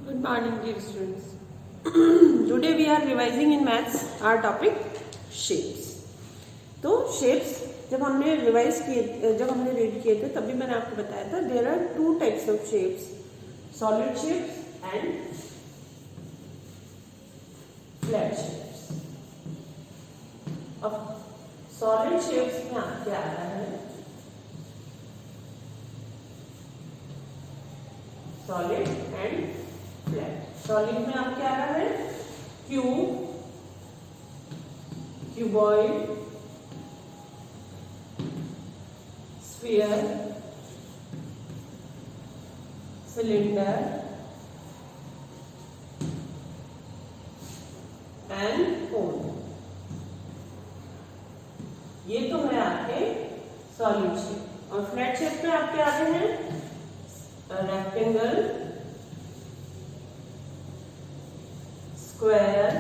Good morning, dear students. Today we are revising in maths our topic shapes. तो shapes जब हमने revise किए, जब हमने रीड किए थे तभी मैंने आपको बताया था there are two types of shapes, solid shapes and flat shapes. अब सॉलिड शेप्स में क्या आ रहा है? Solid and flat. सॉलिड में आप क्या आ रहा है? Cube, cuboid, sphere, cylinder and कोन. ये तो है आपके सॉलिड शेप. और फ्लैट शेप में आपके आते हैं रेक्टेंगल, स्क्वायर,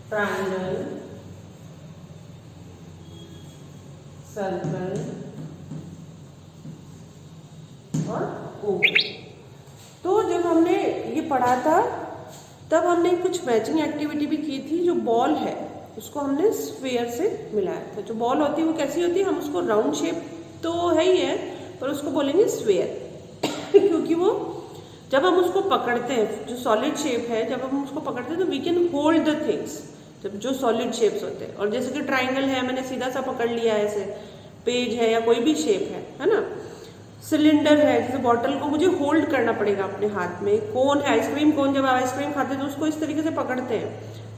ट्रायंगल, सर्कल और ओवल. तो जब हमने ये पढ़ा था तब हमने कुछ मैचिंग एक्टिविटी भी की थी. जो बॉल है उसको हमने स्फीयर से मिलाया था. जो बॉल होती है वो कैसी होती है? हम उसको राउंड शेप तो है ही है पर उसको बोलेंगे स्फीयर क्योंकि वो जब हम उसको पकड़ते हैं, जो सॉलिड शेप है, जब हम उसको पकड़ते हैं तो we can hold the things. जब जो सॉलिड शेप्स होते हैं, और जैसे कि ट्राइंगल है, मैंने सीधा सा पकड़ लिया है, ऐसे पेज है या कोई भी शेप है ना. सिलेंडर है, जैसे बॉटल को मुझे होल्ड करना पड़ेगा अपने हाथ में. कोन है, आइसक्रीम कोन, जब आप आइसक्रीम खाते हैं तो उसको इस तरीके से पकड़ते हैं.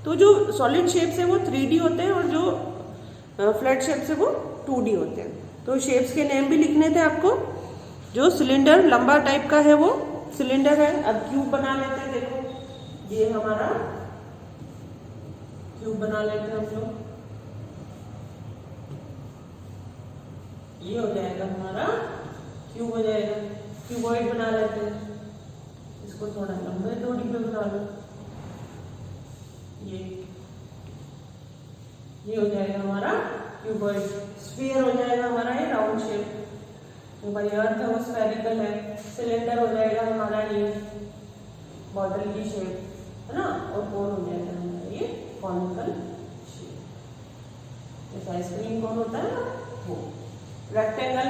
तो जो सॉलिड शेप्स है वो 3D होते हैं और जो फ्लैट शेप्स है वो 2D होते हैं. तो शेप्स के नेम भी लिखने थे आपको. जो सिलेंडर लंबा टाइप का है वो सिलेंडर है. अब क्यूब बना लेते हैं. देखो ये हमारा क्यूब बना लेते हैं हम लोग. ये हो जाएगा हमारा क्यूब, हो जाएगा. क्यूबॉइड बना लेते हैं. इसको थोड़ा लंबे दूरी पे बना लो. ये हो जाएगा हमारा क्यूबॉइड. स्फीयर हो जाएगा हमारा ये राउंड शेप. हमारी अर्थ है वो स्फेरिकल है. सिलेंडर हो जाएगा हमारा ये बॉटल की शेप है ना. और कोन हो जाएगा हमारा ये कॉनिकल शेप, जैसे आइसक्रीम कोन होता है ना वो. रेक्टेंगल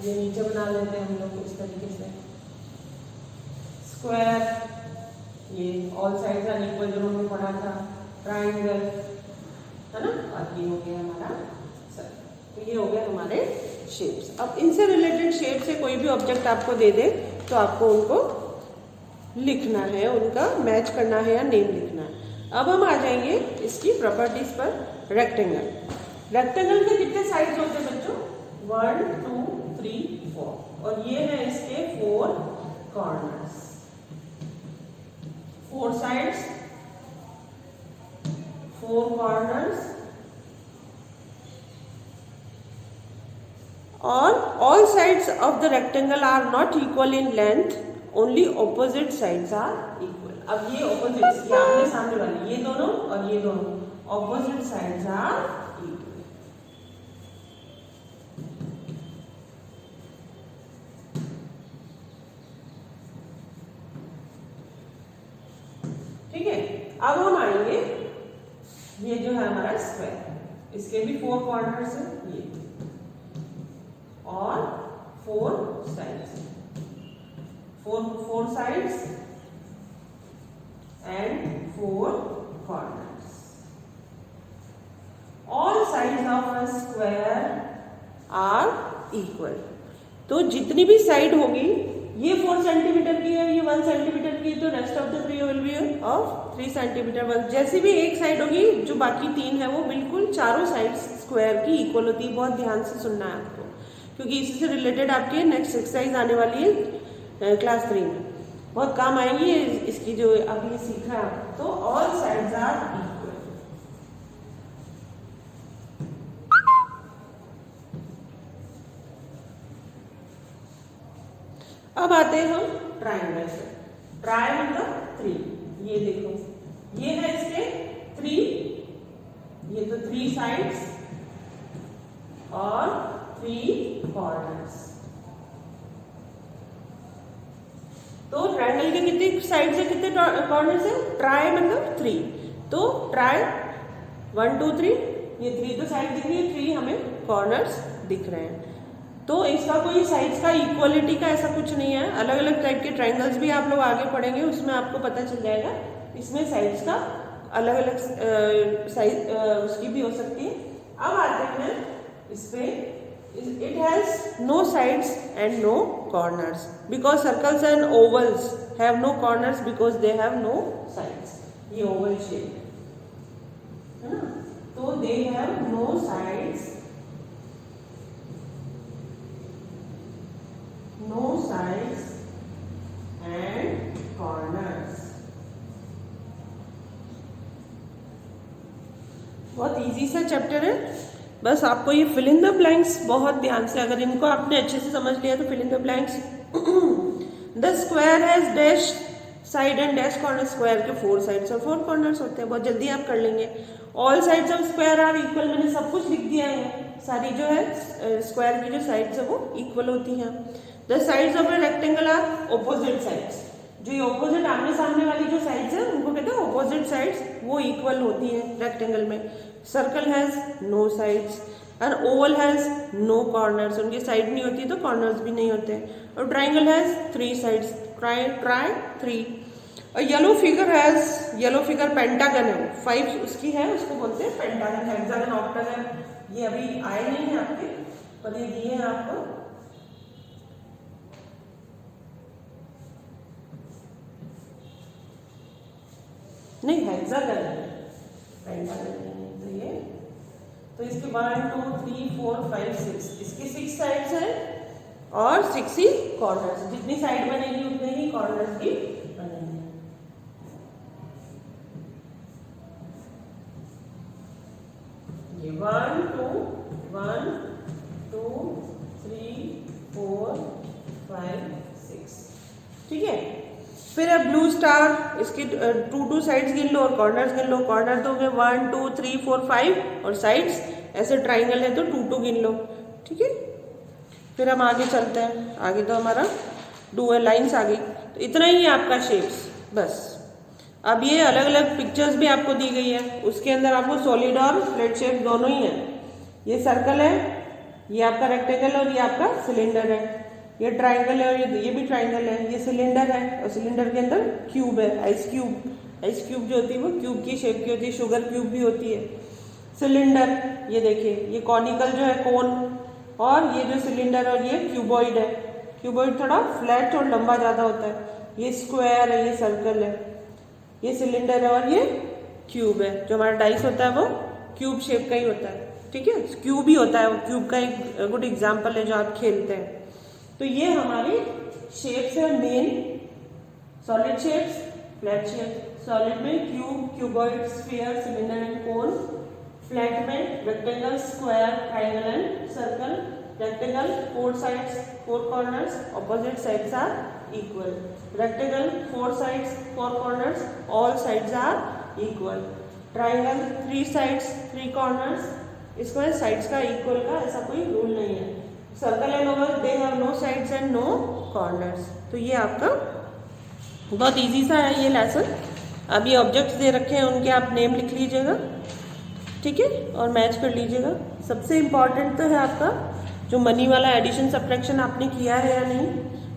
ये नीचे बना लेते हैं हम लोग इस तरीके से. स्क्वायर ये ऑल साइड्स आर इक्वल जो हमने पढ़ा था. ट्रायंगल है ना. और ये हो गया हमारा सर्कल. तो ये हो गए हमारे शेप्स. अब इनसे रिलेटेड शेप से कोई भी ऑब्जेक्ट आपको दे दे तो आपको उनको लिखना है, उनका मैच करना है या नेम लिखना है. अब हम आ जाएंगे इसकी प्रॉपर्टीज पर. रेक्टेंगल. रेक्टेंगल के कितने साइड्स होते हैं बच्चों? 1 2 3 4. और ये है इसके 4 corners. 4 sides, 4 corners, or all sides of the rectangle are not equal in length, only opposite sides are equal. अब ये opposites, ये आमने सामने वाले, ये दोनों और ये दोनों opposite sides are equal. ठीक है. अब हम आएंगे, ये जो है हमारा स्क्वायर, इसके भी 4 कॉर्नर्स है ये और 4 sides. 4 sides and 4 corners. All sides of a square are equal. तो जितनी भी साइड होगी, ये 4 सेंटीमीटर की है, ये 1 सेंटीमीटर की है, तो rest of the 3 will be of 3 centimetre. जैसी भी एक साइड होगी, जो बाकी 3 है वो बिल्कुल चारों साइड स्क्वायर की इक्वल होती है. बहुत ध्यान से सुनना है आपको, क्योंकि इसी से रिलेटेड आपके नेक्स्ट एक्सरसाइज आने वाली है क्लास 3 में. बहुत काम आएंगी इसकी जो अभी ये सीखा है. तो ऑल साइड्स आर इक्वल. अब आते हैं हम ट्रायंगल से. ट्राई मतलब 3. ये देखो, ये है इसके 3, ये तो 3 साइड्स और 3 कॉर्नर्स. तो ट्राइंगल के कितनी साइड से कितने कॉर्नर से, ट्राई मतलब 3, तो ट्राई 1 2 3, ये 3 तो साइड दिख रही है, 3 हमें कॉर्नर्स दिख रहे हैं। तो इसका कोई साइड्स का इक्वलिटी का ऐसा कुछ नहीं है, अलग अलग टाइप के ट्राइंगल्स भी आप लोग आगे पढ़ेंगे, उसमें आपको पता चल जाएगा इसमें साइड्स का अलग अलग साइज उसकी भी हो सकती है। अब आते हैं इस पे, it has no sides and no corners because circles and ovals have no corners because they have no sides. ये ओवल शेप है ना, तो they have no sides, no sides and corners। बहुत इजी सा चैप्टर है, बस आपको ये फिल इन द ब्लैंक्स बहुत ध्यान से, अगर इनको आपने अच्छे से समझ लिया तो fill in the blanks. The square has dash side and dash corner, square के 4 साइड्स और 4 कॉर्नर्स होते हैं, बहुत जल्दी आप कर लेंगे। All sides of square are equal, मैंने सब कुछ लिख दिया है, सारी जो है स्क्वायर की जो साइड्स है वो इक्वल होती हैं। The sides of a rectangle are opposite sides, जो ये ऑपोजिट आमने सामने वाली जो साइड्स है उनको कहते हैं ऑपोजिट साइड्स, वो इक्वल होती हैं रेक्टेंगल में। Circle has no sides and oval has no corners, उनकी साइड नहीं होती तो कॉर्नर्स भी नहीं होते। और ट्राइंगल हैज 3 साइड्स, ट्राई 3। और yellow figure has, yellow figure pentagon है, 5 उसकी है, उसको बोलते हैं पेंटागन, हेक्सागन, ऑक्टागन, ये अभी आए नहीं है आपके पर ये दिए हैं आपको। नहीं हेक्सागन है, पेंटागन नहीं, तो ये, तो इसके 1 2 3 4 5 6, इसकी 6 साइड्स है और 6 ही कॉर्नर्स, जितनी साइड बनेगी उतने ही कॉर्नर्स भी बनेंगे। ये 1 2 3 4 5 6, ठीक है। फिर अब ब्लू स्टार, इसकी 2 साइड्स गिन लो और कॉर्नर्स गिन लो, कॉर्नर तो हो गए 1 2 3 4 5 और साइड्स ऐसे ट्राइंगल है तो 2 गिन लो, ठीक है। फिर हम आगे चलते हैं, आगे तो हमारा डुअल लाइंस आ गई, तो इतना ही है आपका शेप्स बस। अब ये अलग अलग पिक्चर्स भी आपको दी गई है, उसके अंदर आपको सॉलिड और फ्लैट शेप दोनों ही है। ये सर्कल है, ये आपका रेक्टेंगल और ये आपका सिलेंडर है, ये ट्राइंगल है और ये भी ट्राइंगल है, ये सिलेंडर है और सिलेंडर के अंदर क्यूब है, आइस क्यूब। आइस क्यूब जो होती है वो क्यूब की शेप की होती है, शुगर क्यूब भी होती है। सिलेंडर, ये देखिए ये कॉनिकल जो है कोन, और ये जो सिलेंडर और ये क्यूबॉइड है, क्यूबॉइड थोड़ा फ्लैट और लंबा ज़्यादा होता है। ये स्क्वायर है, ये सर्कल है, ये सिलेंडर है और ये क्यूब है। जो हमारा डाइस होता है वो क्यूब शेप का ही होता है, ठीक है, क्यूब ही होता है वो, क्यूब का एक गुड एग्जाम्पल है जो आप खेलते हैं। तो ये हमारी शेप्स है main, solid shapes, flat shape. Solid में cube, cuboid, sphere, cylinder and cone. Flat में rectangle, square, triangle and circle. Rectangle 4 sides 4 corners, opposite sides are equal. Rectangle 4 sides 4 corners, all sides are equal. Triangle 3 sides 3 corners, इसमें sides का equal का ऐसा कोई rule नहीं है। Circle and oval they have no sides and no corners. तो ये आपका बहुत इजी सा है ये लेसन। अब ये ऑब्जेक्ट्स दे रखे हैं, उनके आप नेम लिख लीजिएगा, ठीक है, और मैच कर लीजिएगा। सबसे इम्पॉर्टेंट तो है आपका जो मनी वाला एडिशन सब्ट्रैक्शन आपने किया है या नहीं,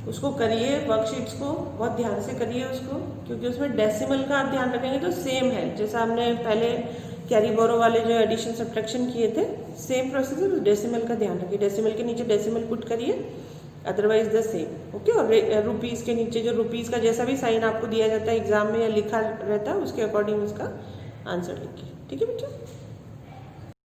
उसको करिए, वर्कशीट्स को बहुत ध्यान से करिए उसको, क्योंकि उसमें डेसिमल का आप ध्यान रखेंगे तो सेम है जैसा हमने पहले कैरी बोरो वाले जो एडिशन सब्ट्रैक्शन किए थे, सेम प्रोसेस है। डेसिमल का ध्यान रखिए, डेसिमल के नीचे डेसिमल पुट करिए, अदरवाइज द सेम, ओके। और रुपीज़ के नीचे जो रुपीज़ का जैसा भी साइन आपको दिया जाता है एग्जाम में या लिखा रहता है, उसके अकॉर्डिंग उसका आंसर लिखिए, ठीक है बच्चों।